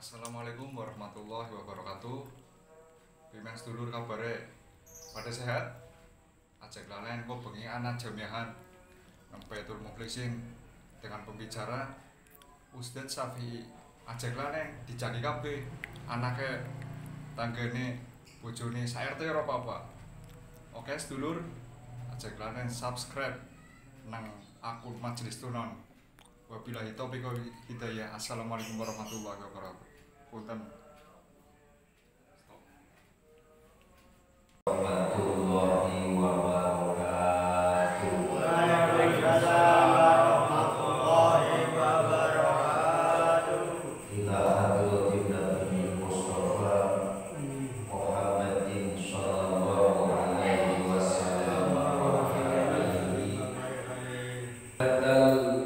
Assalamualaikum warahmatullahi wabarakatuh. Pimen sedulur kabare pada sehat? Ajak lalen kok bengi anak jamiahan Baitul Mukhlisin dengan pembicara Ustadz Syafi'i. Ajak lalen dijagi kabeh anake tanggane bojone sak RT ora apa-apa. Oke sedulur, ajak lalen subscribe nang akun Majelis Tunon. Wabillahi taufiq wal hidayah. Assalamualaikum warahmatullahi wabarakatuh. Punten. Warahmatullahi wabarakatuh. Waalaikumsalam warahmatullahi wabarakatuh. Ila hadratin Nabi Mustafa Muhammadin sallallahu alaihi wasallam wa alihi badal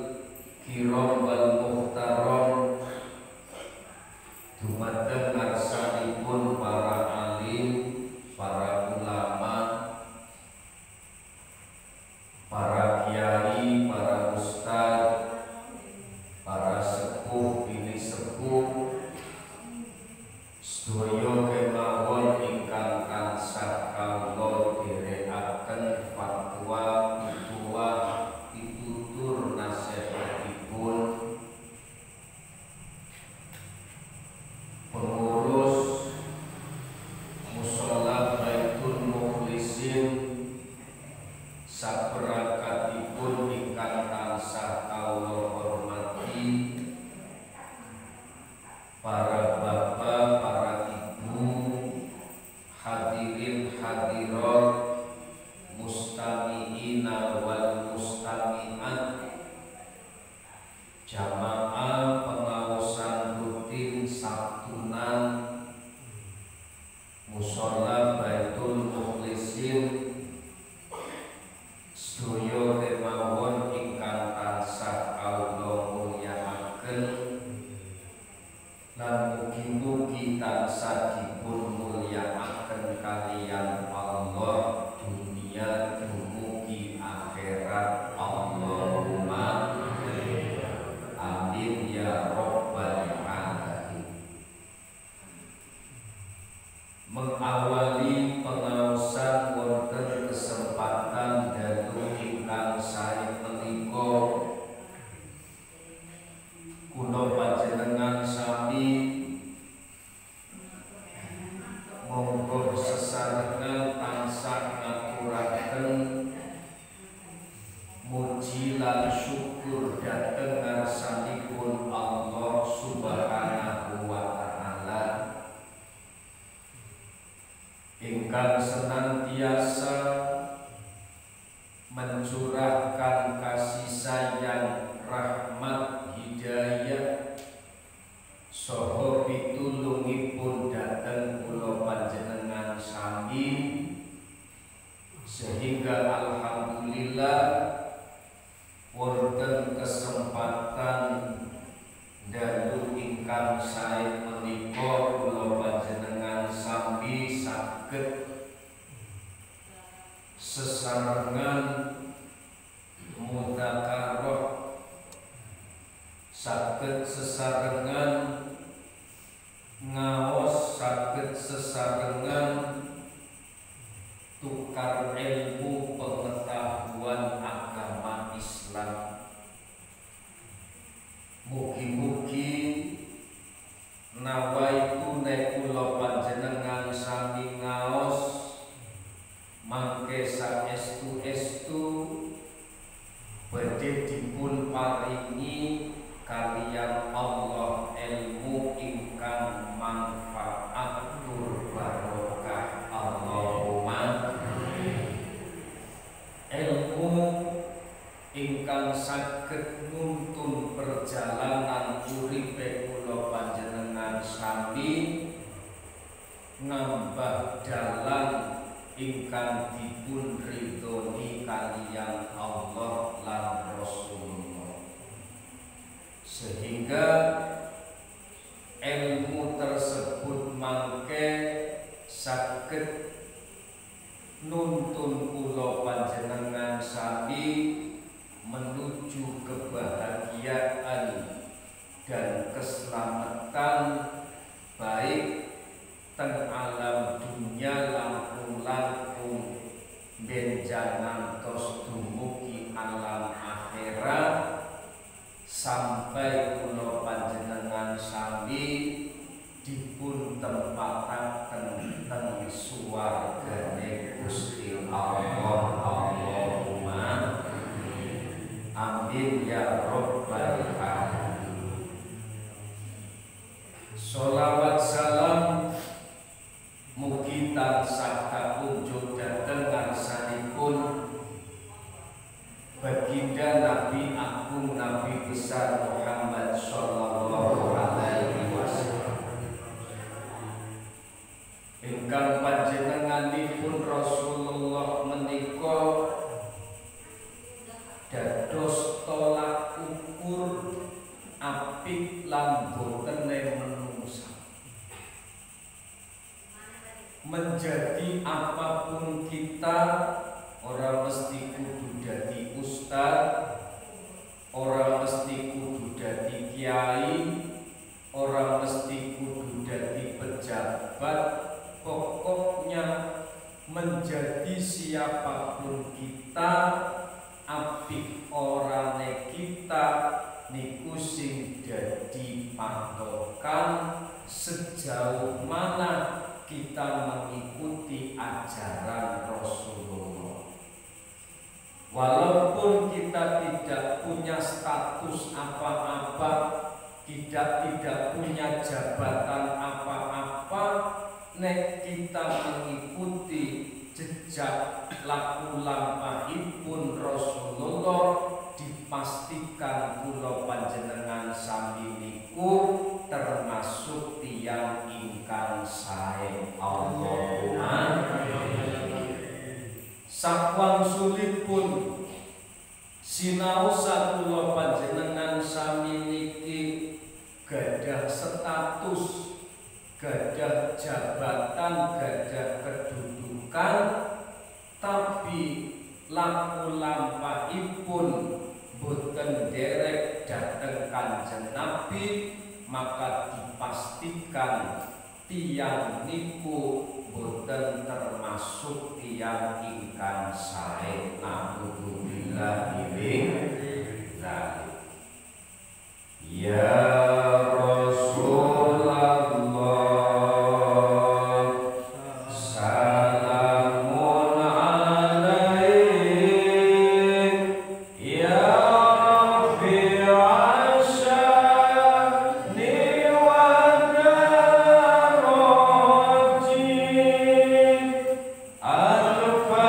kiram wal muhtaram dumateng ngarsanipun para alim, para ulama, para kiai, para ustadz, para sepuh bini sepuh, sedaya kemawon ingkang tansah kawula dherekaken fatwa pituwah pitutur nasihatipun pengurus Mushola Baitul Mukhlisin saperangkatipun ingkang tansah kawula hormati, para bapak, para ibu, hadirin hadirat, mustami'ina wal mustami'at, jamaah pengawasan rutin Sabtunan Mushola Baitul Mukhlisin, sedaya kemawon ingkang tansah kawula mulyakaken lan mugi-mugi tansah dipun mulyakaken kaliyan Allah dunia dumugi akhirat. Allahumma amin ya rabbal alamin. Mengawali pengaosan wonten kesempatan dalu ingkang sae menika kula panjenengan sami monggo sesarengan tansah ngaturaken muji lan syukur dhateng ngarsanipun Allah Subhanahu wa taala ingkang senantiasa mencurahkan kasih sayang, rahmat, hidayah saha pitulungipun dhateng kula panjenengan sami, sehingga alhamdulillah wonten kesempatan dalu ingkang sae menika kula panjenengan sami saged sesarengan mudzakarah, saged sesarengan ngaos, saged sesarengan tukar ilmu pengetahuan agama Islam. Mugi-mugi nawaitu nek kula panjenengan sami ngaos mangke saestu-estu badhe dipun paringi kaliyan Allah ilmu ingkang manfaat tur barokah. Allahumma ilmu ingkang saged nuntun perjalanan uripe kula panjenengan sami ngambah dalan ingkang dipun ridhoni kaliyan Allah lan Rasulullah, sehingga ilmu tersebut mangke saged nuntun kula panjenengan sami menuju kebahagiaan dan keselamatan Amin ya Rabbal Alamin. Sholawat salam mugi tansah kakunjuk dhateng ngarsanipun baginda Nabi Agung Nabi besar Muhammad sallallahu alaihi wasallam ingkang panjenenganipun Rasulullah menika dados tolak ukur apik lan botene menungsa. Menjadi apapun kita, orang mesti kudu dadi ustaz, orang mesti kudu dadi kiai, orang mesti kudu dadi pejabat. Pokoknya menjadi siapapun kita, apik orane kita niku sing dadi patokan sejauh mana kita mengikuti ajaran Rasulullah. Walaupun kita tidak punya status apa-apa, kita tidak punya jabatan apa-apa, nek kita mengikuti jejak laku lampahipun Rasulullah, dipastikan kula panjenengan sami niku termasuk tiyang ingkang sae. Allahumma sakwang sulipun sinau sakula panjenengan sami niki gadah status, gadah jabatan, gadah kedudukan, tapi laku lampahipun boten derek dhateng Kanjeng Nabi, maka dipastikan tiyang niku boten termasuk tiyang ingkang sae. Alhamdulillah min dzalik. Ya Al-Fatihah.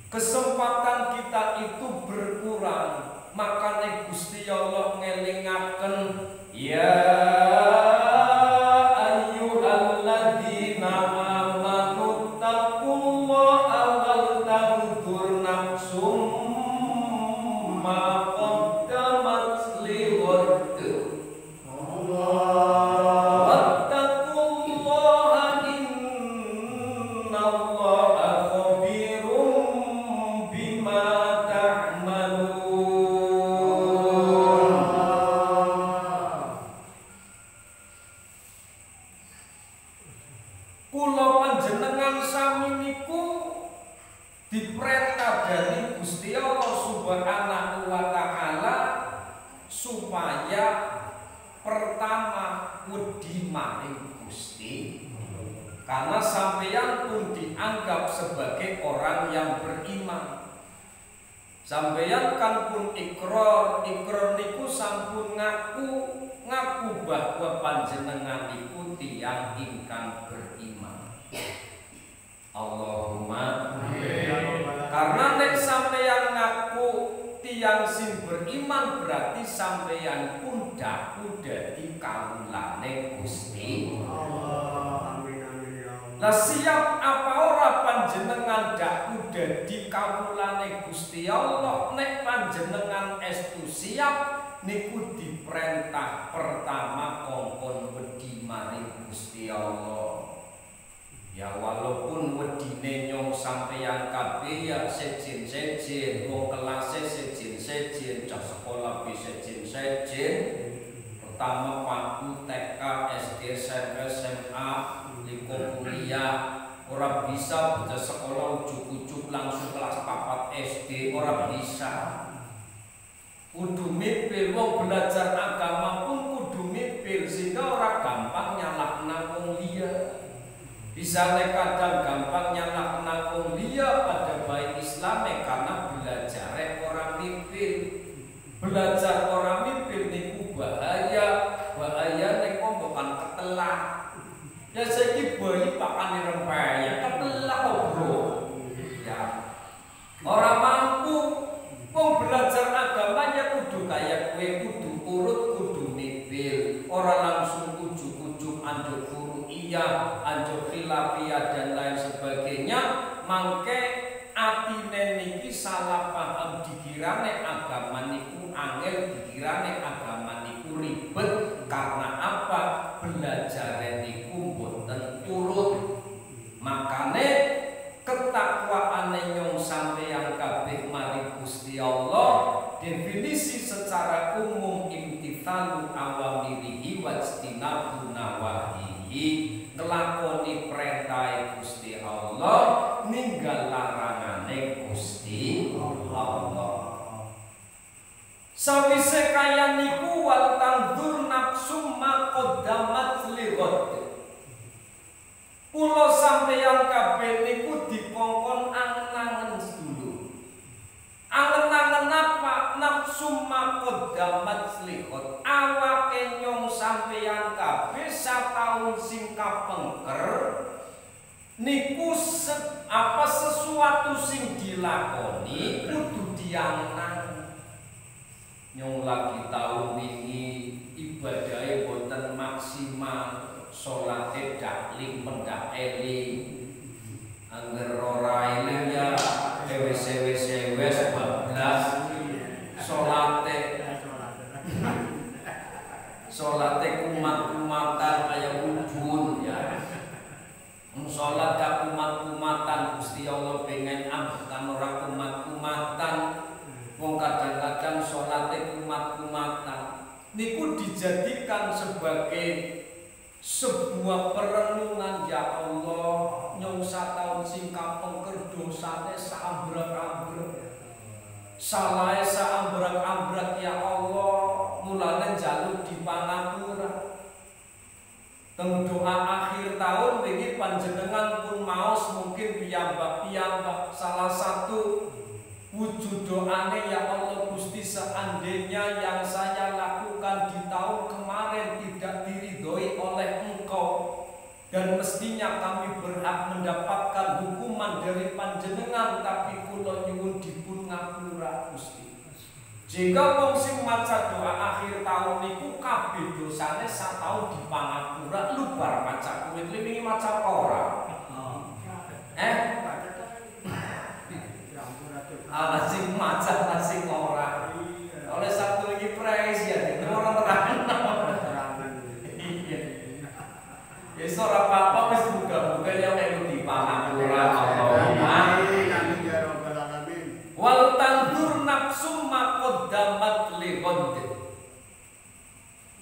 Kesempatan kita itu berkurang, makanya Gusti Allah ngelingaken ya ayyuhalladzina amanu taqullaha wal tanzur nafsum ma qaddamat lighad. Karena sampeyan pun dianggap sebagai orang yang beriman. Sampeyan kan pun ikrar niku sampun ngaku bahwa panjenengan iku tiyang ingkang beriman. Allahumma amin. Karena nek sampeyan ngaku tiyang sing beriman berarti sampeyan pun daku dadi kawulane Gusti Allah. Lah siap apa ora panjenengan daku dadi kawulane Gusti Allah nek panjenengan estu siap niku diperintah pertama kongkon wedi maring Gusti Allah. Ya walaupun wedine nyong sampeyan kabeh ya sejen-sejen, wong kelase sejen-sejen, cah sekolah bisa sejen-sejen. Pertama mlaku TK, SD, SMP, SMA, liku kuliah, ora bisa bocah sekolah ujuk-ujuk langsung kelas 4 SD, ora bisa. Kudu mipil, wong belajar agama pun kudu mipil sehingga ora gampang nyalahna wong liya. Bisa kadang gampang nyalahna wong liya pada baik Islame karena belajar orang mipil. Belajar orang mipil niku bahaya nek bukan ketelak. Ya saiki bayi pakane rempeyek ketelak kok, Bro. Ya. Orang mampu wong belajar agamanya kudu kaya kowe, kudu urut, kudu mipil. Ora langsung ujuk-ujuk anjuk furu'iyah, anjuk khilafiyah dan lain sebagainya. Mangke atine niki salah paham, dikirane agama niku angel, dikirane agama niku ribet. Karena apa? Belajar niku boten urut. Makane ketakwaane nyong sampeyan kabeh mari Gusti Allah. Definisi secara umum imtithalu awamirihi wajtinabu nawahihi, nglakoni perintah Gusti Allah, ninggal larangane Gusti Allah. Sawise kaya niku wal tangdur nafsum ma qaddamat li ghad. Kula sampeyan kabeh niku dikongkon angen-angen dulu. Angen-angen apa? Nafsu ma qaddamat li ghad. Awake nyong sampeyan kabeh sataun sing kapengker niku sesuatu sing dilakoni kudu diangen. Nyong lagi tahu wingi ibadahe boten maksimal, salate dakling mendak eling. Angger ora eling ya wis bablas salate kumat-kumatan kaya ubun ya. Salat gak kumat-kumatan Gusti Allah pengen ambekan ora kumat-kumatan. Wong kadang-kadang salate kumat-kumatan niku dijadikan sebagai sebuah perenungan. Ya Allah, nyong sataun sing kapengker dosane saambrek-ambrek, salahe saambrek-ambrek ya Allah, mulane njaluk dipangapura. Teng doa akhir tahun wingi panjenengan pun maos mungkin piyambak-piyambak salah satu wujud doane, ya Allah Gusti, seandainya yang saya lakukan di tahun kemarin tidak diridhoi oleh Engkau dan mestinya kami berhak mendapatkan hukuman dari panjenengan, tapi kula nyuwun dipun ngapura Gusti. Jika wong sing maca doa akhir tahun niku kabeh dosane sataun dipangapura, lubar maca kuwi wingi maca ora? Ala sing maca ala sing ora. Oleh satu iki praise ya, ora terangan. Iya. Wis ora apa-apa, wis muga-muga ya nek dipangapura Allahumma. Wal tandur nafsum ma qaddamat li ghad.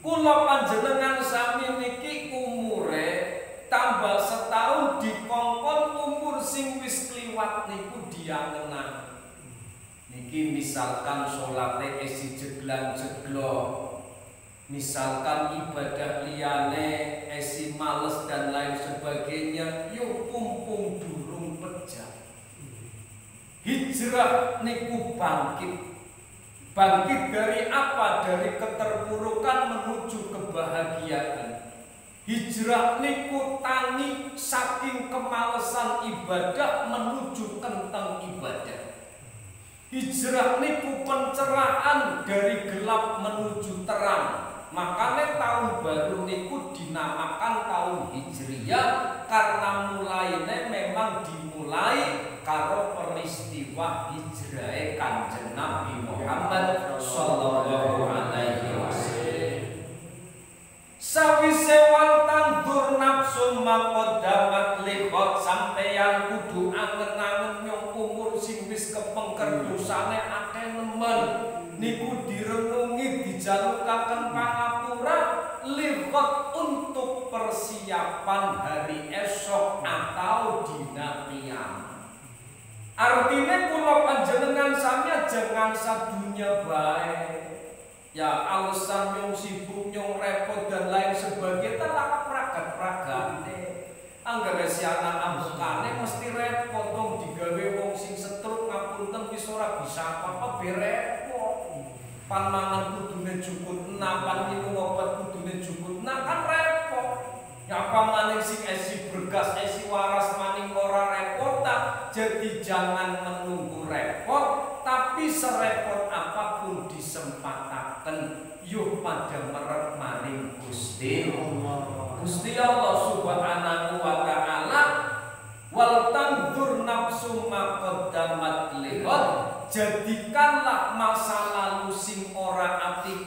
Kula panjenengan sami niki umure tambah setahun dikongkon umur sing wis kliwat niku diangen-angen. Niki misalkan salate isi jeglang-jeglong, misalkan ibadah liyane esi males dan lain sebagainya, yo kumpung durung pejah. Hijrah niku bangkit dari apa? Dari keterpurukan menuju kebahagiaan. Hijrah niku tangi saking kemalesan ibadah menuju kenteng ibadah. Hijrah niku pencerahan dari gelap menuju terang. Makanya tahun baru niku dinamakan tahun Hijriyah karena mulainya memang dimulai karo peristiwa hijrah Kanjeng Nabi Muhammad sallallahu alaihi wasallam. Sawise wal tandur nafsu maqaddamat li ghad, sampeyan kudu angen-angen nyong umur sing wis kepengker dosane akeh nemen niku direnungi dijalukaken pangapura li persiapan hari esok atau dina kiamat. Artinya kula panjenengan sami jangan sadunya baik. Ya alasan nyong sibuk, nyong repot dan lain sebagainya tak pragat-pragate. Anggere si anak ambekane mesti repot dong digawe wong sing setruk ngapunten wis ora bisa apa-apa berepot. Pan mangan kudune jukut pan minum obat kudune jukut kan repot. Ya apa maning sing esi bergas esi waras maning ora repot tak. Jadi jangan menunggu repot, tapi serepot apapun disempataken yuk pada merek maring Gusti Allah. Gusti Allah Subhanahu wa taala wal tanzur nafsum ma qaddamat lihat, jadikanlah masa lalu sing ora apik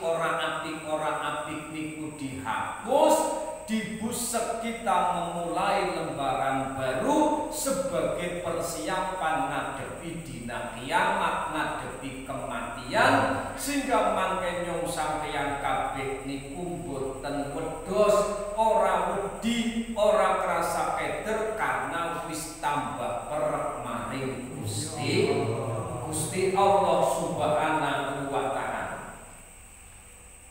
niku dihapus, dibusek kita memulai lembaran baru sebagai persiapan ngadepi dina kiamat, ngadepi kematian, sehingga mangke nyong sampeyan kabeh niku mboten wedhos, ora wedi, ora krasa keder karena wis tambah perek maring Gusti Allah Subhanahu wa taala.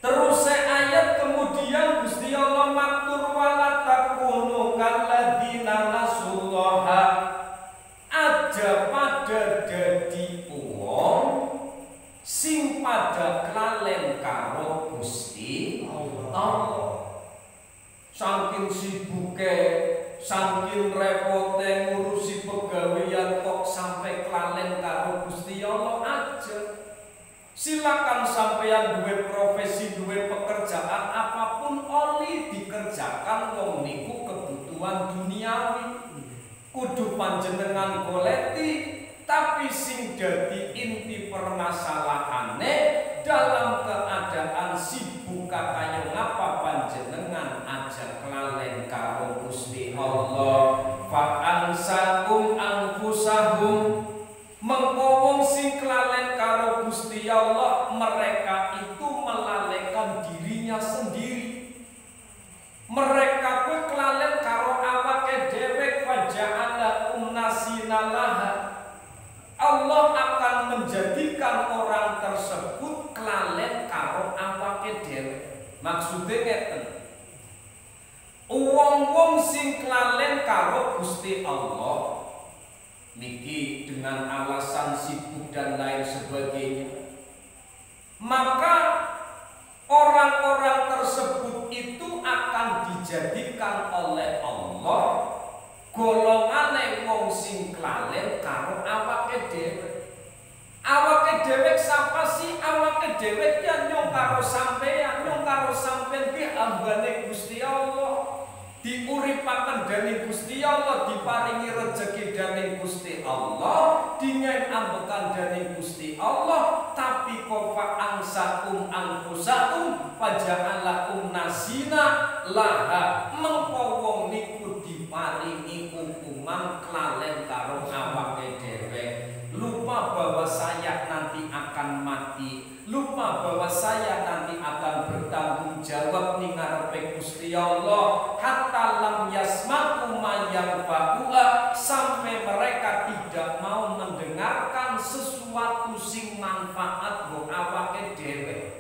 Terus ayat kemudian Gusti Allah matur wala takunu kalladzina nasullaha, aja pada dadi wong sing pada kelalen karo Gusti Allah. Saking sibuke, saking repote ngurusi pegawean kok sampai kelalen karo Gusti Allah aja. Silakan sampeyan duwe profesi, duwe pekerjaan apapun oli dikerjakan wong niku kebutuhan duniawi. Kudu panjenengan goleti, tapi sing dadi inti permasalahane dalam keadaan sibuk kaya ngapa panjenengan aja kelalen karo Gusti Allah. Fa ansakum anfusahum, mengko wong sing kelalen karo Gusti Allah mereka itu melalaikan dirinya sendiri. Mereka kuwi kelalen karo awake dhewe, faja'ala nasinallaha. Allah akan menjadikan orang tersebut kelalen karo awake dhewe. Maksude ngeten. Wong-wong sing kelalen karo Gusti Allah niki dengan alasan sibuk dan lain sebagainya, maka orang-orang tersebut itu akan dijadikan oleh Allah golongane wong sing kelalen karo awake dhewe. Awake dhewe sapa sih? Awake dhewe ya nyong karo sampeyan, nyong karo sampeyan ki hambane Gusti Allah. Diuripaken dening Gusti Allah, diparingi rejeki dening Gusti Allah, dingen ambekan dening Gusti Allah, tapi kofa angsakum anfusakum faja'alakum nasina laha, mengko wong niku diparingi hukuman kelalen karo awake dhewe. Lupa bahwa saya nanti akan mati, lupa bahwa saya nanti akan bertanggung jawab ning ngarepe Gusti Allah. Hatta lam yasma'u ma yanfa'uha, sampai mereka tidak mau mendengarkan sesuatu sing manfaat go awake dhewe.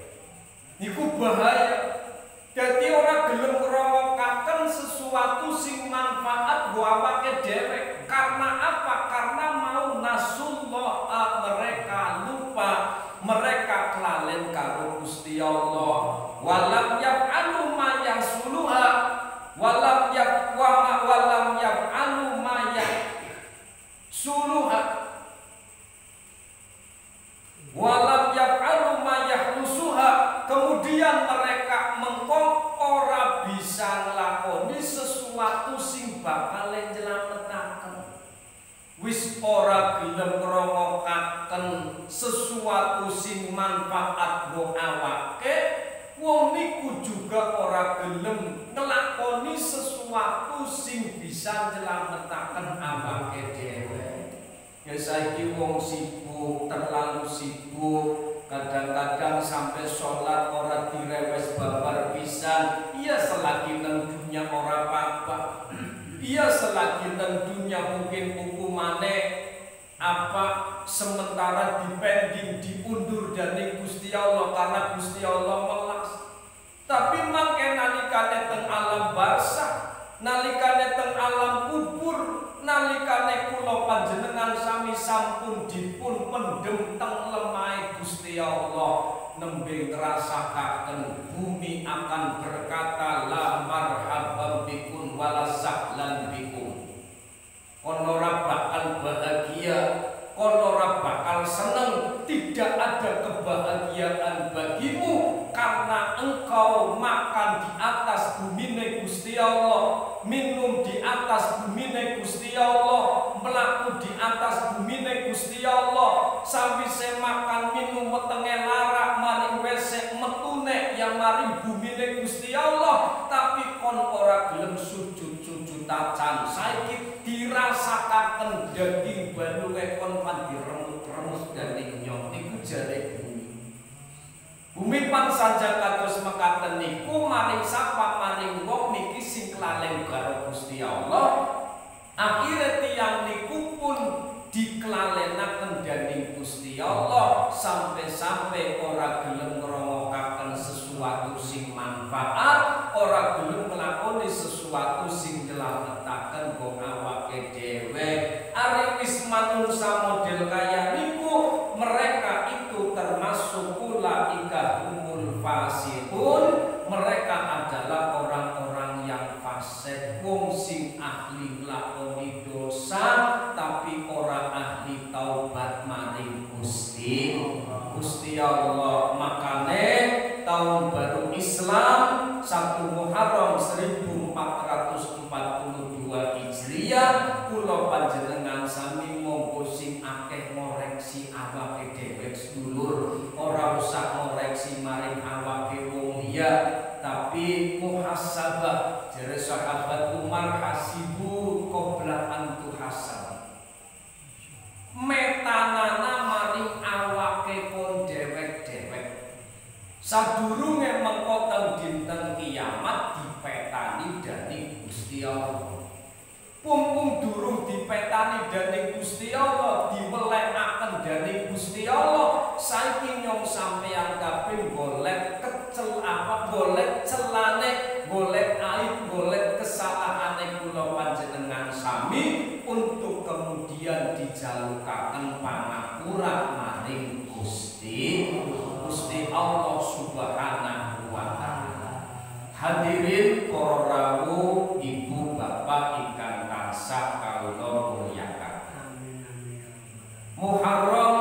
Niku bahaya. Dadi ora gelem ngrungokaken sesuatu sing manfaat go awake dhewe. Karena apa? Karena mau nasullah, mereka lupa, mereka kelalen karo Gusti Allah. Walam yaf'alu ma yasuluha, walam yaf'alu ma yasuluha, walam yaf'alu ma yahlusuha. Kemudian mereka mengkong ora bisa nglakoni sesuatu sing bakal nylametaken. Wis ora gelem ngrungokaken sesuatu sing manfaat go awake, wong niku juga ora gelem nglakoni sesuatu sing bisa nylametaken awake dhewe. Ya saiki wong sibuk, terlalu sibuk, kadang-kadang sampai sholat ora direwes babar pisan. Iya selagi nang dunya ora perkara dipending, diundur dening Gusti Allah karena Gusti Allah melas. Tapi mangke nalikane teng alam barzah, nalikane teng alam kubur, nalikane kula panjenengan sami sampun dipun pendhem teng lemahe Gusti Allah, nembe ngrasakaken bumi akan berkata la marhaban bikum wala sahlan bikum. Kono ora bakal bahagia, kono ora bakal seneng, tidak ada kebahagiaan bagimu karena engkau makan di atas bumine Gusti Allah, minum di atas bumine Gusti Allah, mlaku di atas bumine Gusti Allah, sawise makan minum wetenge larak mari wesek metune yang mari bumine Gusti Allah, tapi kon ora gelem sujud-sujud tacan. Saiki dirasakaken daging balunge kon pan diremuk-remuk dening nyong niku jare bumi. Bumi pan saja kados mekaten niku maring sapa maring wong niki sing kelalen karo Gusti Allah. Akhire tiyang niku pun diklalenaken dening Gusti Allah sampai-sampai ora gelem ngrungokaken sesuatu sing manfaat, ora gelem nglakoni sesuatu sing nyelametaken wong awake dhewe. Ari wis manungsa model kaya niku, mereka itu termasuk ulaika humul fasiqun, mereka adalah orang-orang yang fasik, wong sing ahli nglakoni dosa tapi ora ahli taubat maring Gusti Allah. Makane tahun baru Islam 1 Muharram 1442 Hijriah kula panjenengan sami monggo sing akeh ngoreksi awake dhewe sedulur, ora usah ngoreksi maring awake wong liya, tapi muhasabah. Jare sahabat Umar, hasibu qabla an tuhasab. Metanana maring awake kon dewek-dewek. Sadurunge mengko teng dinten kiamat dipetani dening Gusti Allah. Pumpung durung dipetani dening Gusti Allah, diwelekaken dening Gusti Allah, saiki nyong sampeyan kabeh golek golek celane, golek aib, golek kesalahane kula panjenengan sami untuk kemudian dijalukaken pangapura maring Gusti Allah Subhanahu wa taala. Hadirin para rawuh, ibu bapak ingkang tansah kawula mulyakaken. Muharram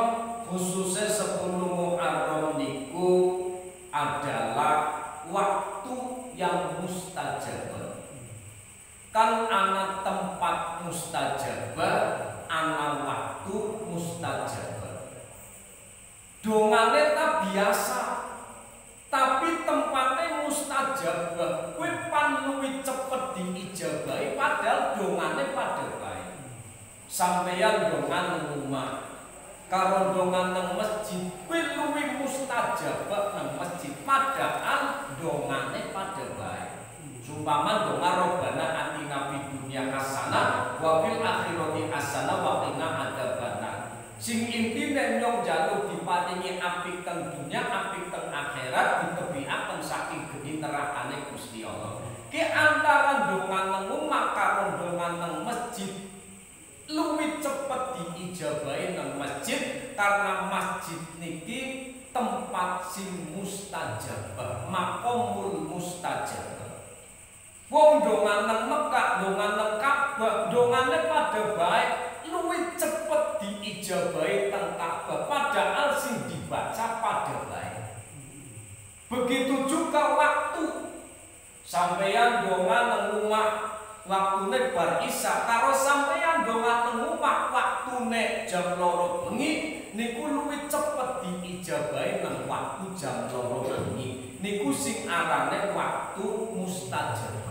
khususnya 10 Muharram niku adalah waktu yang mustajab. Kan ana tempat mustajab, ana waktu mustajab. Dongane ta biasa, tapi tempatnya mustajab. Kowe pan luwih cepet diijabahi padahal dongane padha bae. Sampeyan dongan rumah karo dongan nang masjid, kowe luwih mustajab nang masjid padahal dongane padha bae. Sumpama donga robbana atina fid dunya hasanah wa fil akhirati hasanah wa qina adzabannar. Sing intine nyong jaluk diparingi apik teng dunya, apik teng akhirat, ditebiaken saking geni nerakane Gusti Allah. Ki antara dongan nang omah karo dongan nang masjid luwih cepet diijabahi nang masjid karena masjid niki tempat sing mustajab, maqamul mustajab. Wong dongan nang Mekah, dongan nang Ka'bah, dongane padha bae, luwih cepet diijabahi teng Ka'bah padahal sing dibaca padha bae. Begitu juga waktu sampeyan dongan nang omah waktune bar isya karo sampeyan dongan nang omah waktune jam 2 bengi niku luwih cepet diijabahi nang waktu jam 2 bengi. Niku sing arane waktu mustajab.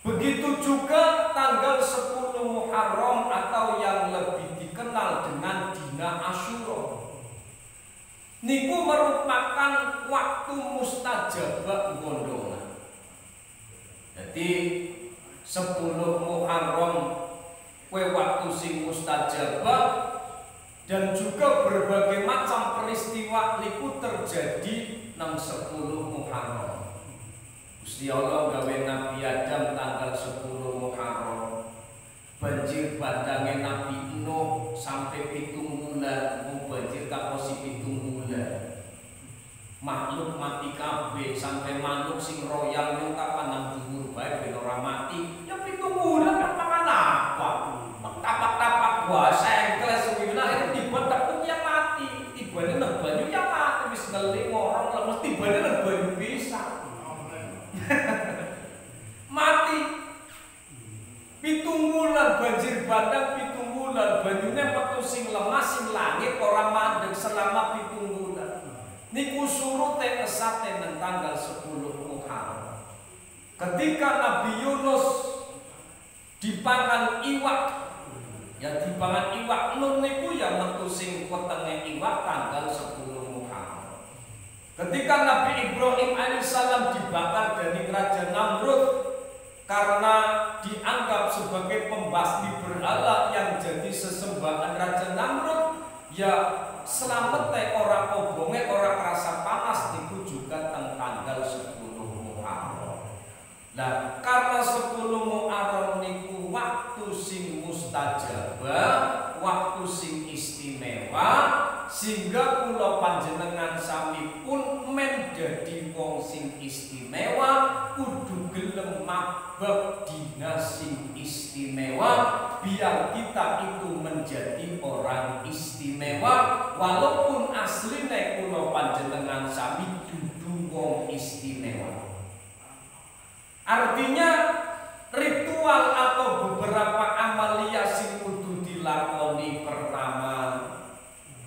Begitu juga tanggal 10 Muharram atau yang lebih dikenal dengan Dina Asyura. Niku merupakan waktu mustajab gondongan. Jadi 10 Muharram kue waktu sing mustajab Dan juga berbagai macam peristiwa niku terjadi nang 10 Muharram. Gusti Allah gawe Nabi Adam tanggal 10 Muharram. Banjir bandangnya Nabi Nuh sampai 7 bulan, banjir kaposi 7 bulan. Makhluk mati kabeh sampai manuk sing royal yang kapan nang dhuwur bae ben ora mati. Ya 7 bulan kan makan apa? Tapak-tapak puasa kelas suwi akhirnya tiba tepung yang mati. Tibane nang banyu yang mati wis ngeling orang lemes tibane nang banyu bisa. Mati 7 bulan banjir bandang 7 bulan banyune metu sing lemah sing langit ora mandeg selama 7 bulan. Niku surute esate nang tanggal 10 Muharram. Ketika Nabi Yunus dipangan iwak, ya dipangan iwak nun niku ya metu sing wetenge iwak tanggal 10 Muharram. Ketika Nabi Ibrahim alaihissalam dibakar dari Raja Namrud karena dianggap sebagai pembasmi berhala yang jadi sesembahan Raja Namrud, ya selamat teh ora obonge ora kerasa panas niku juga tanggal 10 Muharram. Nah, karena 10 Muharram niku waktu sing mustajabah, waktu sing istimewa, sehingga kula panjenengan sami pun men dadi wong sing istimewa, kudu gelem mabab dina sing istimewa biar kita itu menjadi orang istimewa walaupun asline kula panjenengan sami dudu wong istimewa. Artinya ritual atau beberapa amalia sing kudu dilakoni pertama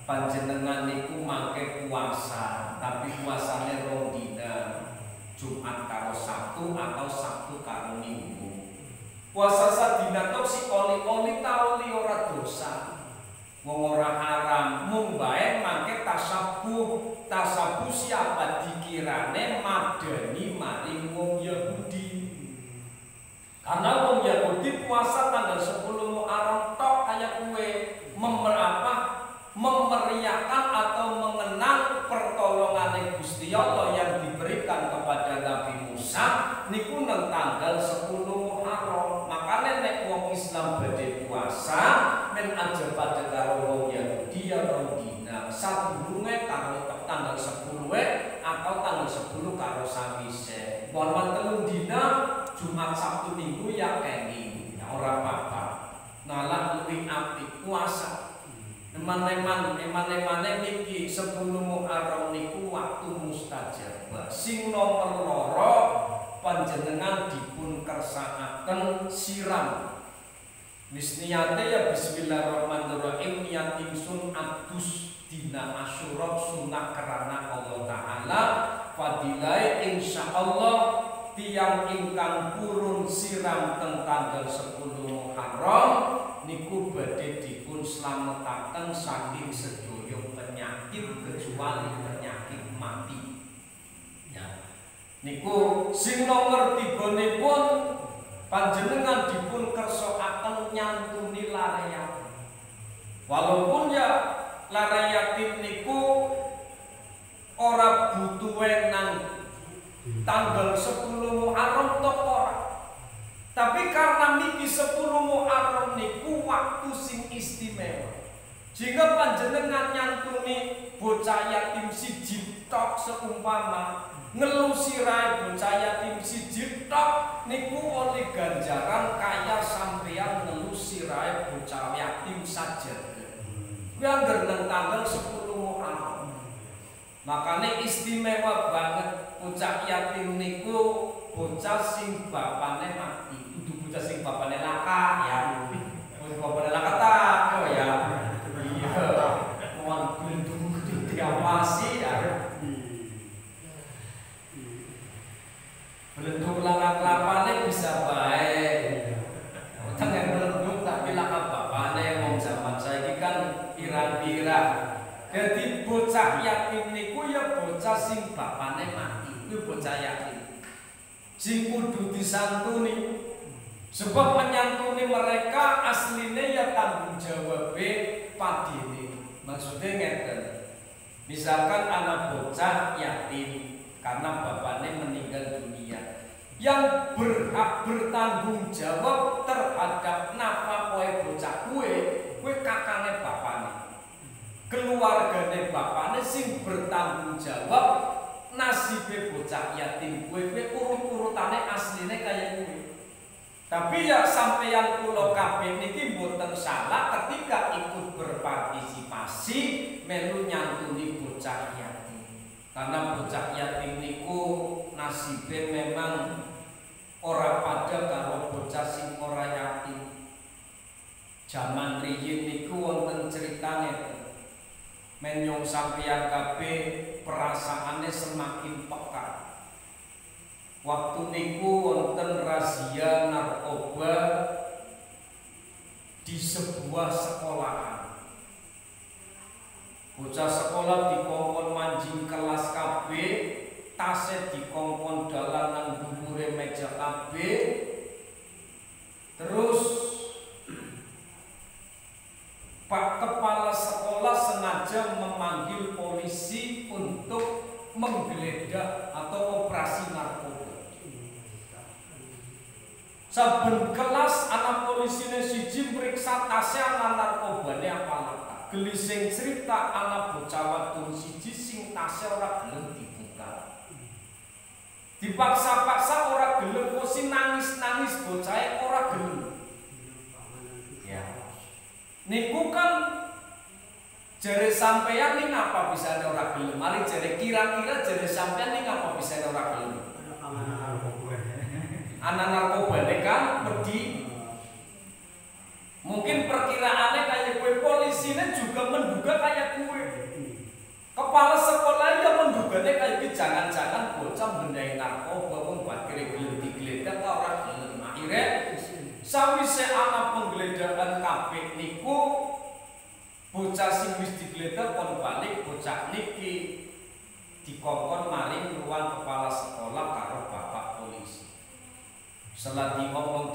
panjenengan niku mangke puasa, tapi puasane rong dina, Jumat karo Sabtu atau Sabtu karo Minggu. Puasa sadina tok si oli-oli tau li ora dosa. Wong ora haram, mung bae mangke tasabuh siapa dikirane madani maring wong Yahudi. Karena wong Yahudi puasa tanggal 10 Muharram tok kaya kue memeriahkan atau mengenang pertolongan Gusti Allah yang diberikan kepada Nabi Musa niku nang tanggal 10 Muharram. Makanya nek wong Islam badhe puasa men aja pada karo wong Yahudi ya rong dina. Sadurunge karo tanggal 10 atau tanggal 10 karo sawise. Mon telung dina Jumat Sabtu Minggu ya kene ya ora apa-apa. Nalah luwih apik puasa. Eman-eman niki 10 Muharram niku waktu mustajabah. Sing nomor loro panjenengan dipun kersakaken siram. Wis niyate ya bismillahirrahmanirrahim niat ingsun adus dina Asyura sunah karena Allah Taala fadilah insyaallah tiang ingkang purun siram teng tanggal 10 Muharram niku badhe dipun slametaken saking sedaya penyakit kecuali penyakit mati. Ya. Niku sing nomor 3 pun panjenengan dipun kersakaken nyantuni lare yatim. Walaupun ya lare yatim niku ora butuhe nang tanggal 10 Muharram tok ora. Tapi karena niki 10 Muharram niku waktu sing istimewa. Jika panjenengan nyantuni bocah yatim siji tok seumpama ngelusi rai bocah yatim siji tok niku oleh ganjaran kaya sampeyan ngelusi rai bocah yatim saja. Kuwi angger nang tanggal 10 Muharram. Makanya istimewa banget bocah yatim niku bocah sing bapane mati. Kudu bocah sing bapane laka ya. Bocah bapane laka tak yo ya. Iya. Wong kudu diawasi ya. Belendung laka kelapane bisa baik. Utang yang belendung tapi laka bapane wong zaman saiki kan pirang-pirang. Jadi bocah yatim niku ya bocah sing bapane mati. Kuwi bocah yatim. Sing kudu disantuni. Sebab menyantuni mereka asline ya tanggung jawabe padine. Maksudnya ngeten. Misalkan anak bocah yatim karena bapaknya meninggal dunia, yang berhak bertanggung jawab terhadap nafkah bocah kue kakangnya bapaknya, keluarganya bapaknya sing bertanggung jawab nasibnya bocah yatim kue urut-urutannya aslinya kayak kue. Tapi ya sampeyan kula kabeh niki mboten salah ketika ikut berpartisipasi melu nyantuni bocah yatim. Karena bocah yatim niku nasibe memang ora pada karo bocah sing ora yatim. Jaman riyin niku wonten critane menyong sampeyan kabeh perasaane semakin peka. Waktu niku wonten razia narkoba di sebuah sekolahan. Bocah sekolah dikongkon manjing kelas KB, tasnya dikongkon dalanan dhuwure meja KB. Terus Pak Kepala Sekolah sengaja memanggil polisi untuk menggeledah atau operasi narkoba. Saben kelas anak polisine siji meriksa tasnya anak narkobane apa laka. Gelising cerita anak bocah wadon siji sing tasnya ora gelem dibuka. Dipaksa-paksa ora gelem, kok si nangis-nangis bocahe ora gelem. Ya. Niku kan jare sampeyan ning apa bisa ora gelem? Mari jare kira-kira jare sampeyan ning apa bisa ora gelem? Anak narkoba kan pergi. Mungkin perkiraannya kayak kue, polisinya juga menduga kayak kue. Kepala sekolah ya menduganya kayak jangan-jangan bocah bendai narkoba membuat kira-kira digeledah ke orang gelem. Akhirnya sawise anak penggeledahan kabeh niku bocah sing wis digeledah kon balik bocah niki dikongkon maring ruang kepala sekolah karo bapak polisi. Setelah diomong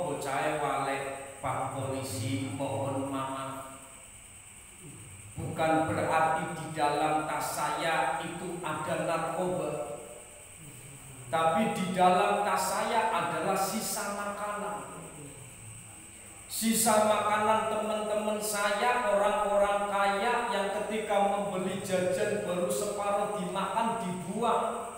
bocah walek Pak Polisi mohon maaf. Bukan berarti di dalam tas saya itu ada narkoba. Tapi di dalam tas saya adalah sisa makanan. Sisa makanan teman-teman saya orang-orang kaya yang ketika membeli jajan baru separuh dimakan dibuang.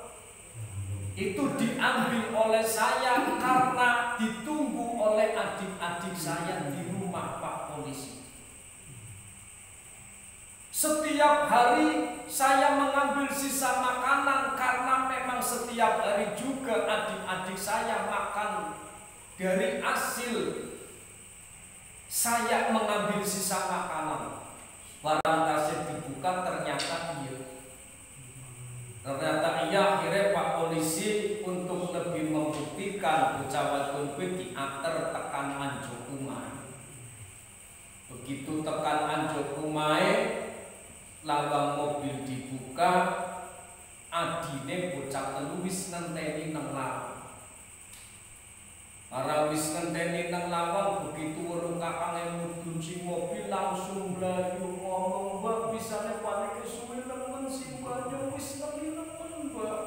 Itu diambil oleh saya karena ditunggu oleh adik-adik saya di rumah Pak Polisi. Setiap hari saya mengambil sisa makanan karena memang setiap hari juga adik-adik saya makan dari hasil saya mengambil sisa makanan. Barang tasnya dibuka ternyata iya, akhirnya Pak Polisi untuk lebih membuktikan bocah wadon kuwi diater tekan anjo umai. Begitu tekan anjo umai, lawang mobil dibuka, adine bocah telu wis ngenteni nang lawang. Para wis ngenteni nang lawang, begitu weruh kakange mudhun mobil langsung mlayu ngomong, "Mbak, bisane panike suwe nemen sing banyu wis nemen Mbak.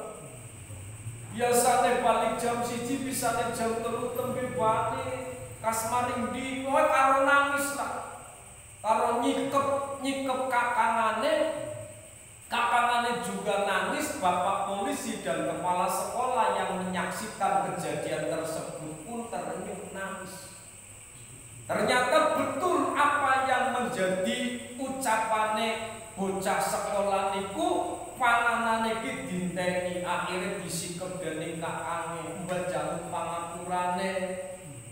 Biasane balik jam 1 bisane jam 3 tembe balik kas maring di kowe karo nangis lah. Karo nyikep kakangane juga nangis. Bapak polisi dan kepala sekolah yang menyaksikan kejadian tersebut pun terenyuh nangis. Ternyata betul apa yang menjadi ucapane bocah sekolah niku, panganane iki dinteni akhire disikep dening kakange, mbah jaluk pangapurane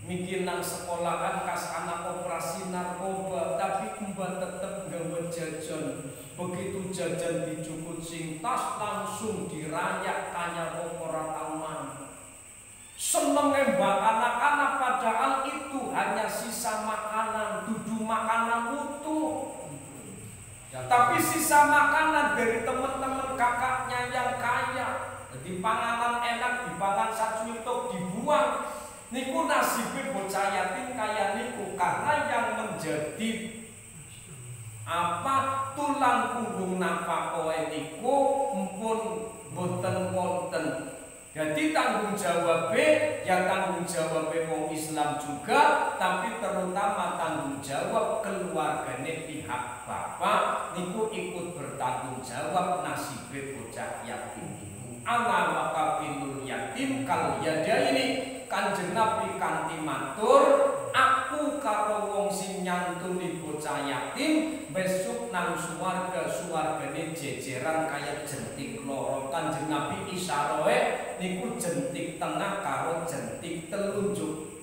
mikir nang sekolahan kas anak operasi narkoba, tapi mbah tetep gawe jajan. Begitu jajan dicukut sing tas langsung dirayak kaya ora tau mangan. Senenge mbak anak-anak padahal itu hanya sisa makanan, dudu makanan utuh. Tapi sisa makanan dari teman-teman kakaknya yang kaya, di panganan enak, dipangan sacuitok dibuang. Niku nasibnya bocah yatim kaya niku, karena yang menjadi jawabnya ya tanggung jawab wong Islam juga, tapi terutama tanggung jawab keluargane pihak bapak niku ikut bertanggung jawab nasib bocah yatim iku. Ana makafilul yatim kal yada ini Kanjeng Nabi kanthi matur, aku karo wong sing nyantuni bocah yatim besok nang suwargane jejeran kaya jentik loro. Kanjeng Nabi isyaroe niku jentik tengah karo jentik telunjuk.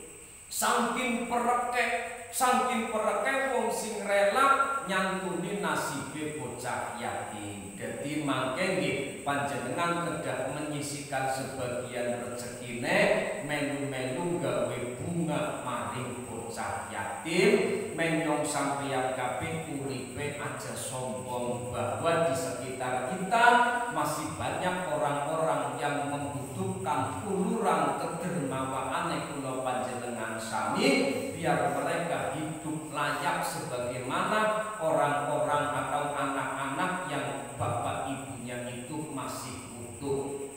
Saking pereke wong sing rela nyantuni nasibe bocah yatim. Dadi mangke nggih panjenengan kedah menyisikan sebagian rezekine melu-melu gawe bunga maring bocah yatim, menyong sampeyan kabeh uripe aja sombong bahwa di sekitar kita masih banyak orang-orang yang membutuhkan uluran kedermawaane kula panjenengan sami biar mereka hidup layak sebagaimana orang-orang atau anak-anak yang bapak ibunya itu masih utuh.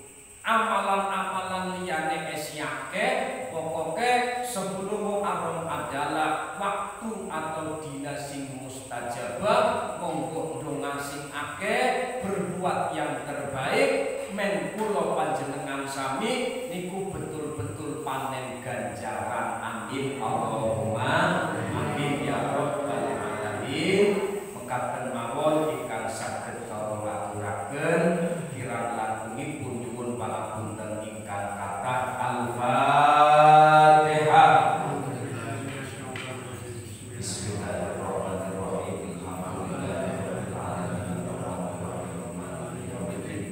Amalan-amalan liyane esyake pokoknya sebelum Muharram adalah waktu atau dina sing mustajabah, monggo donga sing akeh, berbuat yang terbaik, men kula panjenengan sami niku betul-betul panen ganjaran. Amin Allahumma amin ya rabbal alamin. Mekaten mawon ingkang saged kawula aturaken kirang langkungipun nyuwun pangapunten ingkang kathah. Al-Fatihah. Bismillahirrahmanirrahim. Alhamdulillahirabbil alamin. Arrahmanirrahim. Maliki yaumiddin.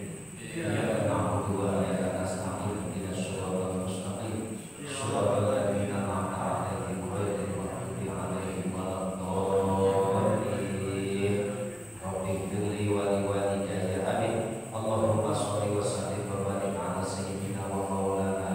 Iyyaka na'budu wa iyyaka nasta'in. Ihdinas siratal mustaqim. Shiratal ladzina an'amta 'alaihim ghairil maghdubi 'alaihim waladdallin. Rabbi ighfirli wa liwalidayya. Amin. Allahumma shalli wa sallim wa barik 'ala sayyidina wa maulana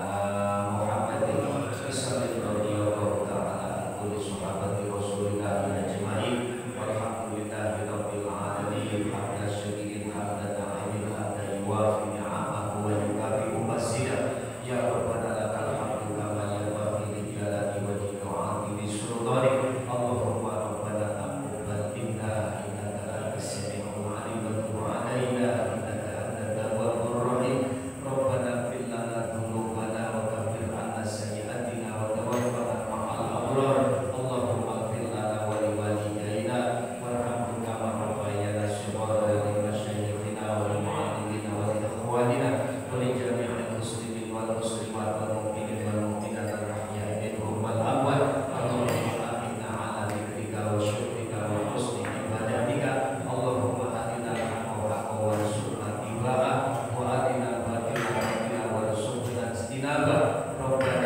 Muhammadin sallallahu ta'ala ala kulli sahabati Rasulillah ajma'in. Walhamdulillahi rabbil alamin. Hamdan syadidan hamdan na'imin hamdan yuwafi ni'amahu wa yukafi'u masidah. Ya Rabbana lakal hamdu kama yanbaghi li jalali wajhika wa 'azimi sultanik. Allahumma rabbana taqabbal minna innaka antas sami'ul 'alim wa tub 'alaina innaka antat tawwabur rahim. Rabbana ighfir lana dhunubana wa kaffir 'anna sayyi'atina wa tawaffana ma'al abrar. Allahumma ighfir lana wa liwalidayna warhamhum kama rabbayana shighara wa li masyayikhina wa li mu'allimina wa li ikhwanina wa li jami'il muslimin wal muslimat wal mu'minin wal mu'minat al-ahya'i minhum wal amwat. Allahumma inna ala dzikrika wa syukrika wa husni ibadatika. Allahumma atina al-haqqa haqqan warzuqna ittiba'ah wa atina al-batila batila warzuqna ijtinabah. Rabbana